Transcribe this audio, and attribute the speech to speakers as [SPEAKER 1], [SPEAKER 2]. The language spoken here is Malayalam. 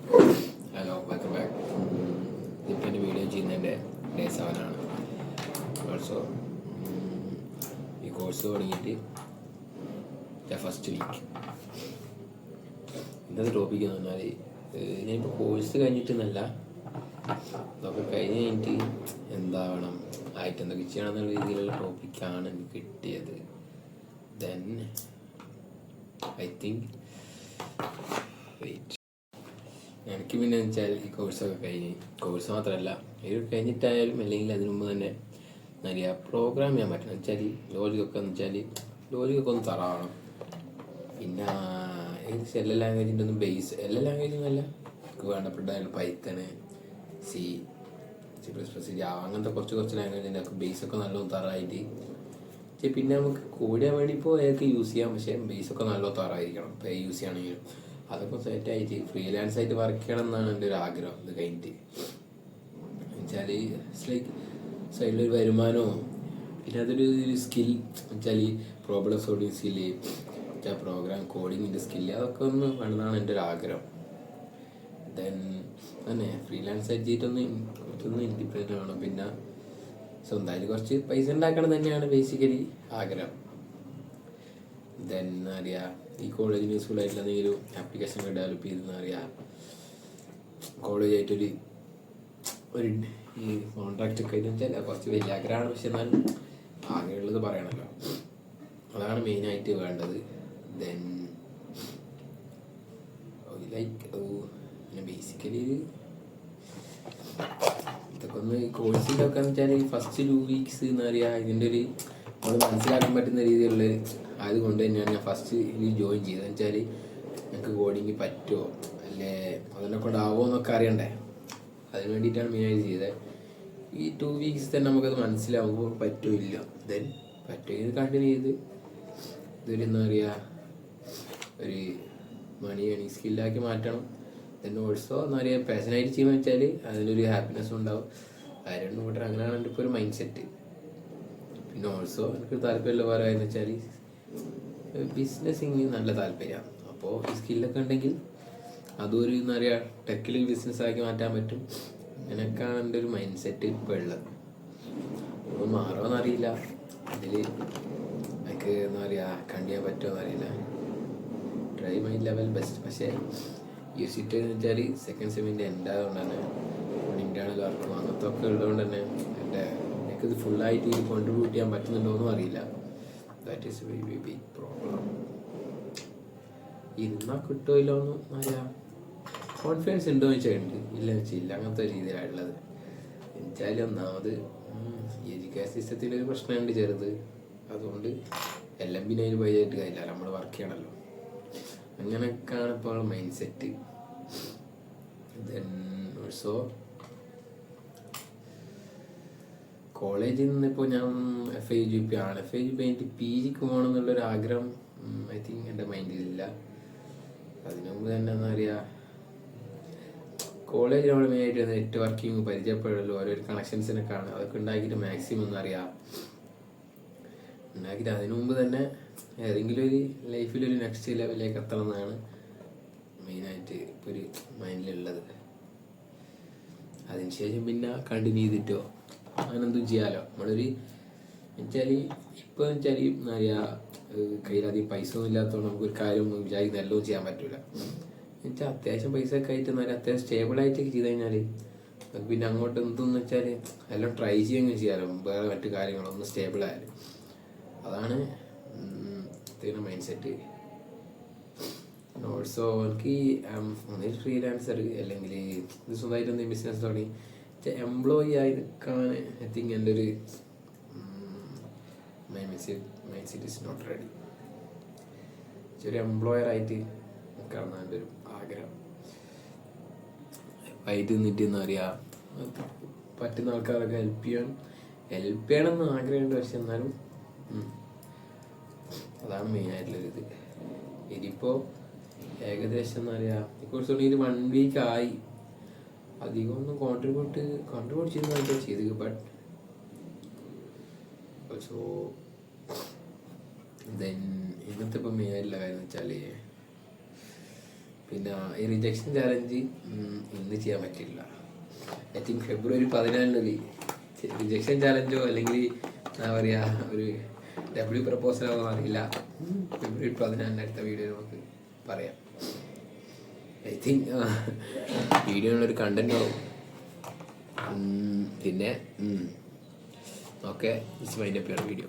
[SPEAKER 1] Hello, welcome back. ഇപ്പോൾ എൻ്റെ വീഡിയോ ചെയ്യുന്നതിൻ്റെ ഡേ 7 ആണ്. ഓൾസോ ഈ കോഴ്സ് തുടങ്ങിയിട്ട് ഫസ്റ്റ് വീക്ക്. ഇന്നത്തെ ടോപ്പിക് എന്ന് പറഞ്ഞാൽ ഞാനിപ്പോൾ കോഴ്സ് കഴിഞ്ഞിട്ടെന്നല്ല, അതൊക്കെ കഴിഞ്ഞിട്ട് എന്താവണം ആയിട്ട് എന്തൊക്കെ ചെയ്യണം എന്നുള്ള രീതിയിലുള്ള ടോപ്പിക്കാണ് എനിക്ക് കിട്ടിയത്. ദെൻ ഐ തിങ്ക് വെയിറ്റ്, എനിക്ക് പിന്നെ വെച്ചാൽ ഈ കോഴ്സൊക്കെ കഴിഞ്ഞ്, കോഴ്സ് മാത്രമല്ല ഇത് കഴിഞ്ഞിട്ടായാലും അല്ലെങ്കിൽ അതിനു മുമ്പ് തന്നെ நிறையா പ്രോഗ്രാം ചെയ്യാൻ പറ്റണം. വെച്ചാൽ ലോജിക്കൊക്കെ എന്ന് വെച്ചാൽ ലോജിക്കൊക്കെ ഒന്ന് തറാവണം. പിന്നെ ഏകദേശം എല്ലാ ലാംഗ്വേജിൻ്റെ ഒന്നും ബേസ്, എല്ലാ ലാംഗ്വേജും അല്ല, നമുക്ക് വേണ്ടപ്പെട്ട Python, C plus plus, Java, അങ്ങനത്തെ കുറച്ച് ലാംഗ്വേജിൻ്റെ ഒക്കെ ബേസൊക്കെ നല്ലോണം തറായിട്ട്. പിന്നെ നമുക്ക് കോഡ് ചെയ്യാൻ വേണ്ടി ഇപ്പോൾ ഏതൊക്കെ യൂസ് ചെയ്യാം, പക്ഷേ ബേസൊക്കെ നല്ലോണം തറായിരിക്കണം. ഇപ്പോൾ യൂസ് ചെയ്യണമെങ്കിലും അതൊക്കെ സെറ്റായിട്ട് ഫ്രീലാൻസ് ആയിട്ട് വർക്ക് ചെയ്യണം എന്നാണ് എൻ്റെ ഒരു ആഗ്രഹം. ഇത് കഴിഞ്ഞിട്ട് വെച്ചാൽ ഇറ്റ്സ് ലൈക്ക് സൈഡിലൊരു വരുമാനവും പിന്നെ അതൊരു സ്കിൽ വെച്ചാൽ പ്രോബ്ലം സോൾവിങ് സ്കില്ല്, പ്രോഗ്രാം കോഡിങ്ങിൻ്റെ സ്കില്ല്, അതൊക്കെ ഒന്ന് വേണ്ടതാണ് എൻ്റെ ഒരു ആഗ്രഹം. ദെൻ തന്നെ ഫ്രീലാൻസ് ആയിട്ടൊന്ന് കുറച്ചൊന്ന് ഇൻഡിപെൻഡൻ്റ് വേണം. പിന്നെ സ്വന്തമായിട്ട് കുറച്ച് പൈസ ഉണ്ടാക്കണം തന്നെയാണ് ബേസിക്കലി ആഗ്രഹം. ദെൻ അറിയാം, ഈ കോളേജിന് യൂസ്ഫുൾ ആയിട്ടുള്ള എന്തെങ്കിലും ആപ്ലിക്കേഷനൊക്കെ ഡെവലപ്പ് ചെയ്തെന്ന് അറിയാം. കോളേജായിട്ടൊരു ഈ കോൺട്രാക്റ്റ് ഒക്കെ ആയിട്ട് വെച്ചാൽ കുറച്ച് വലിയ ആഗ്രഹമാണ്, പക്ഷെ എന്നാലും ആകെയുള്ളത് പറയണല്ലോ, അതാണ് മെയിനായിട്ട് വേണ്ടത്. ദെൻ ലൈക്ക് പിന്നെ ബേസിക്കലി ഇതൊക്കെ ഒന്ന് കോഴ്സിൻ്റെ ഒക്കെ എന്ന് വെച്ചാൽ ഫസ്റ്റ് 2 വീക്സ് എന്ന് പറയുക ഇതിൻ്റെ ഒരു നമ്മൾ മനസ്സിലാക്കാൻ പറ്റുന്ന രീതിയിലുള്ള ആയതുകൊണ്ട് തന്നെയാണ് ഞാൻ ഫസ്റ്റ് ഇതിൽ ജോയിൻ ചെയ്തത്. വെച്ചാൽ ഞങ്ങൾക്ക് കോഡിങ് പറ്റുമോ അല്ലേ അതിനെ കൊണ്ടാവുമോ എന്നൊക്കെ അറിയണ്ടേ, അതിന് വേണ്ടിയിട്ടാണ് മെയിനായിട്ട് ചെയ്തത്. ഈ 2 വീക്സ് തന്നെ നമുക്കത് മനസ്സിലാവുമ്പോൾ പറ്റുമില്ല. ദെൻ പറ്റുമെങ്കിൽ കണ്ടിന്യൂ ചെയ്ത് ഇതൊരു എന്താ പറയുക ഒരു മണി സ്കില്ലാക്കി മാറ്റണം. ദെൻ ഓൾസോ എന്താ പറയുക പാഷനായിട്ട് ചെയ്യുമ്പോൾ വെച്ചാൽ അതിലൊരു ഹാപ്പിനെസ് ഉണ്ടാവും. ആരും കൂട്ടർ അങ്ങനെയാണ് എൻ്റെ ഇപ്പോൾ ഒരു മൈൻഡ് സെറ്റ്. പിന്നെ ഓൾസോ എനിക്ക് താല്പര്യമുള്ള പറയുകയെന്ന് വെച്ചാൽ ബിസിനസ്സിങ് നല്ല താല്പര്യമാണ്. അപ്പോൾ ഈ സ്കില്ലൊക്കെ ഉണ്ടെങ്കിൽ അതൊരു എന്താ പറയുക ടെക്കിൽ ബിസിനസ്സാക്കി മാറ്റാൻ പറ്റും. അങ്ങനെയൊക്കെയാണ് എൻ്റെ ഒരു മൈൻഡ് സെറ്റ് ഇപ്പോൾ ഉള്ളത്. അപ്പോൾ മാറുമെന്നറിയില്ല, അതിൽ എനിക്ക് എന്താ പറയുക കണ്ടിയാൻ പറ്റുമോ അറിയില്ല. Try my level best. പക്ഷേ യൂസിറ്റ് എന്ന് വെച്ചാൽ സെക്കൻഡ് സെമിൻ്റെ എൻ്റെ അതുകൊണ്ടാണ് ഇൻറ്റേർണൽ വർക്കും അങ്ങനത്തെ ഒക്കെ ഉള്ളതുകൊണ്ട് തന്നെ എനിക്കിത് ഫുള്ളായിട്ട് കോൺട്രിബ്യൂട്ട് ചെയ്യാൻ പറ്റുന്നുണ്ടോയെന്നും അറിയില്ല. That is very big problem. ഇരുന്നാൽ കിട്ടുമല്ലോ എന്നും അറിയാം. കോൺഫിഡൻസ് ഉണ്ടോ എന്ന് വെച്ചാൽ ഉണ്ട്, ഇല്ലെന്ന് വെച്ചില്ല, അങ്ങനത്തെ രീതിയിലാണുള്ളത്. എന്നുവെച്ചാൽ ഒന്നാമത് എഡ്യൂക്കേഷൻ സിസ്റ്റത്തിൻ്റെ ഒരു പ്രശ്നമുണ്ട് ചെറുത്, അതുകൊണ്ട് എല്ലാം പിന്നെ അതിന് പോയിട്ട് കാര്യമില്ല, നമ്മൾ വർക്ക് ചെയ്യണമല്ലോ. അങ്ങനെയൊക്കെയാണ് ഇപ്പോൾ മൈൻഡ് സെറ്റ്. ദെൻ ഓൾസോ കോളേജിൽ നിന്നിപ്പോൾ ഞാൻ FIUGP ആണ്. FIUGP കഴിഞ്ഞിട്ട് PGക്ക് പോകണം എന്നുള്ളൊരു ആഗ്രഹം ഐ തിങ്ക് എൻ്റെ മൈൻഡിലില്ല. അതിനു മുമ്പ് തന്നെ എന്താ പറയുക കോളേജിൽ നമ്മൾ മെയിനായിട്ട് നെറ്റ്വർക്കിങ് പരിചയപ്പെടലോ ഓരോരോ കണക്ഷൻസിനൊക്കെയാണ്. അതൊക്കെ ഉണ്ടാക്കിയിട്ട് മാക്സിമം എന്താ പറയുക ഉണ്ടാക്കിയിട്ട് അതിനു മുമ്പ് തന്നെ ഏതെങ്കിലും ഒരു ലൈഫിലൊരു നെക്സ്റ്റ് ലെവലിലേക്ക് എത്തണം എന്നാണ് മെയിനായിട്ട് ഇപ്പോൾ ഒരു മൈൻഡിലുള്ളത്. അതിനുശേഷം പിന്നെ കണ്ടിന്യൂ ചെയ്തിട്ടോ അങ്ങനെന്തും ചെയ്യാമല്ലോ. നമ്മളൊരു വെച്ചാൽ ഇപ്പോൾ വെച്ചാൽ എന്താ പറയുക കയ്യിലധികം പൈസ ഒന്നും ഇല്ലാത്തതുകൊണ്ട് നമുക്കൊരു കാര്യം വിചാരിക്കുന്ന എല്ലാം ചെയ്യാൻ പറ്റില്ല. എന്നുവെച്ചാൽ അത്യാവശ്യം പൈസ ഒക്കെ ആയിട്ട് എന്നാൽ അത്യാവശ്യം സ്റ്റേബിളായിട്ടൊക്കെ ചെയ്ത് കഴിഞ്ഞാൽ പിന്നെ അങ്ങോട്ട് എന്തെന്ന് വെച്ചാൽ എല്ലാം ട്രൈ ചെയ്യുകയും ചെയ്യാമല്ലോ. വേറെ മറ്റു കാര്യങ്ങളൊന്നും സ്റ്റേബിളായാലും അതാണ് മൈൻഡ് സെറ്റ്. ഓൾസോ എനിക്ക് ഒന്നിൽ ഫ്രീലാൻസർ അല്ലെങ്കിൽ ഇത് സ്വന്തമായിട്ട് എന്തെങ്കിലും ബിസിനസ് തുടങ്ങി എംപ്ലോയി ആയി നിൽക്കാൻ ഐ തിങ്ക് എൻ്റെ ഒരു mindset is not ready. ഒരു എംപ്ലോയറായിട്ട് നിൽക്കണം എൻ്റെ ഒരു ആഗ്രഹം. ആയിട്ട് നിന്നിട്ട് എന്താ പറയുക പറ്റുന്ന ആൾക്കാരൊക്കെ ഹെൽപ്പ് ചെയ്യണമെന്ന് ആഗ്രഹമുണ്ട്. പക്ഷെ എന്നാലും അതാണ് മെയിനായിട്ടുള്ളൊരിത്. ഇതിപ്പോൾ ഏകദേശം എന്താ പറയുക ഈ കോഴ്സ് തുടങ്ങിയിട്ട് 1 വീക്ക് ആയി. അധികം ഒന്നും കോൺട്രിബ്യൂട്ട് ചെയ്യുന്നതായിട്ട് ചെയ്തു. ബട്ട് ഓൾസോ ദെൻ ഇന്നത്തെ ഇപ്പം മെയിനായിട്ടുള്ള കാര്യം എന്ന് വെച്ചാൽ പിന്നെ ഈ റിജക്ഷൻ ചാലഞ്ച് ഇന്ന് ചെയ്യാൻ പറ്റില്ല. ഐ തിങ്ക് ഫെബ്രുവരി 14 റിജക്ഷൻ ചാലഞ്ചോ അല്ലെങ്കിൽ എന്താ പറയുക ഒരു പ്രപ്പോസലോ ഒന്നും അറിയില്ല. ഫെബ്രുവരി 14 അടുത്ത വീഡിയോ നമുക്ക് പറയാം. ഐ തിങ്ക് വീഡിയോയിലൊരു കണ്ടന്റ് ആവും. പിന്നെ okay, it's mind up your video.